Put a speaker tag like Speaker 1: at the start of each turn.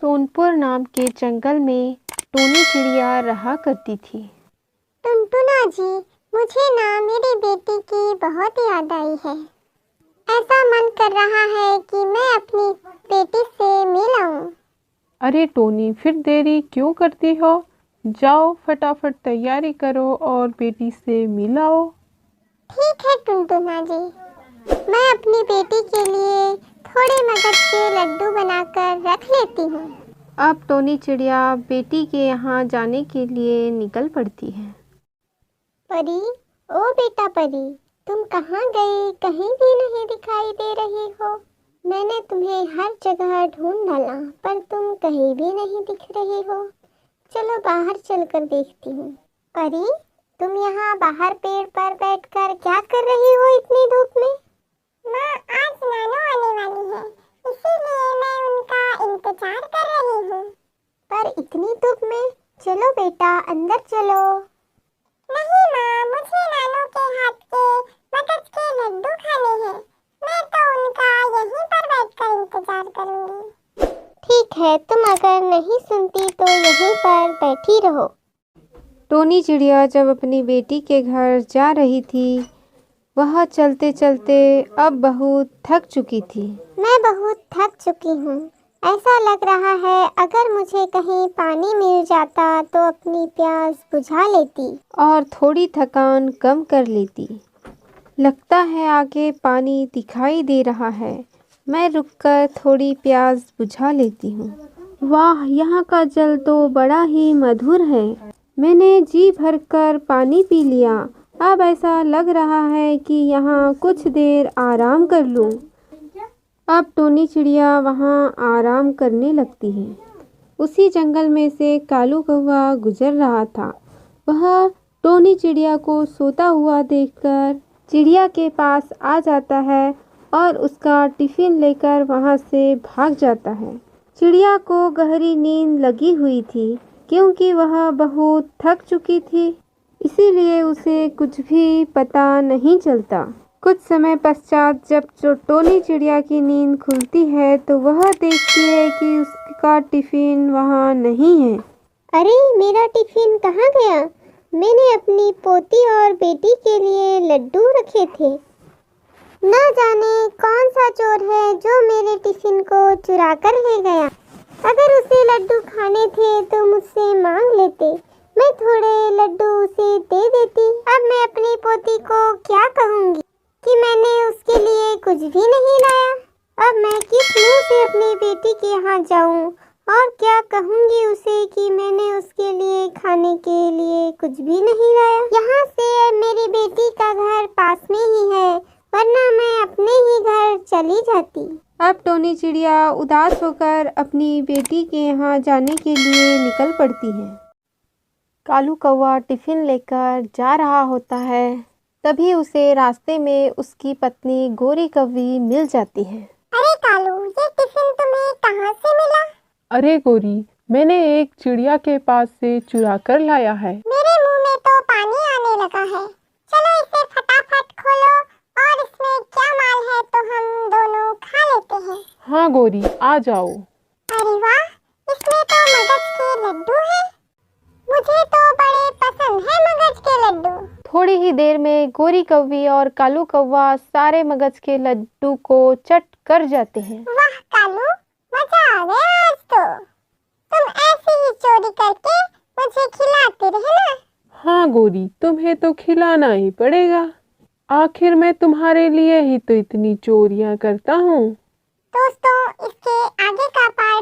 Speaker 1: सोनपुर नाम के जंगल में टोनी चिड़िया रहा करती थी।
Speaker 2: टुनटुना जी, मुझे ना मेरी बेटी की बहुत याद आई है। ऐसा मन कर रहा है कि मैं अपनी बेटी से मिल आऊं।
Speaker 3: अरे टोनी, फिर देरी क्यों करती हो? जाओ फटाफट तैयारी करो और बेटी से मिल आओ।
Speaker 2: ठीक है टुनटुना जी, मैं अपनी बेटी के लिए थोड़े मगज के लड्डू बनाकर रख लेती हूँ।
Speaker 1: अब टोनी चिड़िया बेटी के यहाँ जाने के लिए निकल पड़ती है।
Speaker 2: परी, ओ बेटा परी, तुम कहाँ गई? कहीं भी नहीं दिखाई दे रही हो। मैंने तुम्हें हर जगह ढूंढ डाला पर तुम कहीं भी नहीं दिख रही हो। चलो बाहर चलकर देखती हूँ। परी, तुम यहाँ बाहर पेड़ पर बैठकर क्या कर रही हो इतनी धूप में? माँ, आज नानू आने वाली है, इसीलिए मैं उनका इंतजार कर रही हूँ। पर इतनी धूप में? चलो बेटा अंदर चलो। नहीं माँ, मुझे नानू के हाथ के मगज के लड्डू खाने हैं। मैं तो उनका यहीं पर बैठकर इंतजार करूंगी। ठीक है, तुम अगर नहीं सुनती तो यहीं पर बैठी रहो।
Speaker 1: टोनी चिड़िया जब अपनी बेटी के घर जा रही थी, वह चलते चलते अब बहुत थक चुकी थी।
Speaker 2: मैं बहुत थक चुकी हूँ। ऐसा लग रहा है अगर मुझे कहीं पानी मिल जाता तो अपनी प्यास बुझा लेती
Speaker 1: और थोड़ी थकान कम कर लेती। लगता है आगे पानी दिखाई दे रहा है। मैं रुककर थोड़ी प्यास बुझा लेती हूँ। वाह, यहाँ का जल तो बड़ा ही मधुर है। मैंने जी भरकर पानी पी लिया। अब ऐसा लग रहा है कि यहाँ कुछ देर आराम कर लूँ। अब टोनी चिड़िया वहाँ आराम करने लगती है। उसी जंगल में से कालू कौवा गुजर रहा था। वह टोनी चिड़िया को सोता हुआ देखकर चिड़िया के पास आ जाता है और उसका टिफिन लेकर वहाँ से भाग जाता है। चिड़िया को गहरी नींद लगी हुई थी क्योंकि वह बहुत थक चुकी थी, इसीलिए उसे कुछ भी पता नहीं चलता। कुछ समय पश्चात जब टोनी चिड़िया की नींद खुलती है तो वह देखती है कि उसका टिफिन वहाँ नहीं है।
Speaker 2: अरे, मेरा टिफिन कहाँ गया? मैंने अपनी पोती और बेटी के लिए लड्डू रखे थे। न जाने कौन सा चोर है जो मेरे टिफिन को चुरा कर ले गया। अगर उसे लड्डू खाने थे तो मुझसे मांग लेते, मैं थोड़े लड्डू उसे दे देती। अब मैं अपनी पोती को क्या कहूँगी कि मैंने उसके लिए कुछ भी नहीं लाया। अब मैं किस मुंह से अपनी बेटी के यहाँ जाऊँ और क्या कहूँगी उसे कि मैंने उसके लिए खाने के लिए कुछ भी नहीं लाया। यहाँ से मेरी बेटी का घर पास में ही है, वरना मैं अपने ही घर चली जाती।
Speaker 1: अब टोनी चिड़िया उदास होकर अपनी बेटी के यहाँ जाने के लिए निकल पड़ती है। कालू कौवा टिफिन लेकर जा रहा होता है, तभी उसे रास्ते में उसकी पत्नी गोरी कौवी मिल जाती है।
Speaker 2: अरे कालू, ये टिफिन तुम्हें कहाँ से मिला?
Speaker 3: अरे गोरी, मैंने एक चिड़िया के पास से चुरा कर लाया है।
Speaker 2: मेरे मुंह में तो पानी आने लगा है। चलो इसे फटाफट खोलो और इसमें क्या माल है तो हम दोनों खा लेते हैं।
Speaker 3: हाँ गोरी, आ जाओ।
Speaker 2: अरे वाह, इसमें तो मगज के लड्डू हैं। मुझे तो बड़े पसंद है मगज के लड्डू।
Speaker 1: थोड़ी ही देर में गोरी कौवी और कालू कौवा सारे मगज के लड्डू को चट कर जाते हैं।
Speaker 2: वाह कालू, मजा आ गया आज तो। तुम ऐसे ही चोरी करके मुझे खिलाते रहना।
Speaker 3: हाँ गोरी, तुम्हें तो खिलाना ही पड़ेगा। आखिर मैं तुम्हारे लिए ही तो इतनी चोरियां करता हूँ।
Speaker 2: दोस्तों, इसके आगे का पार्ट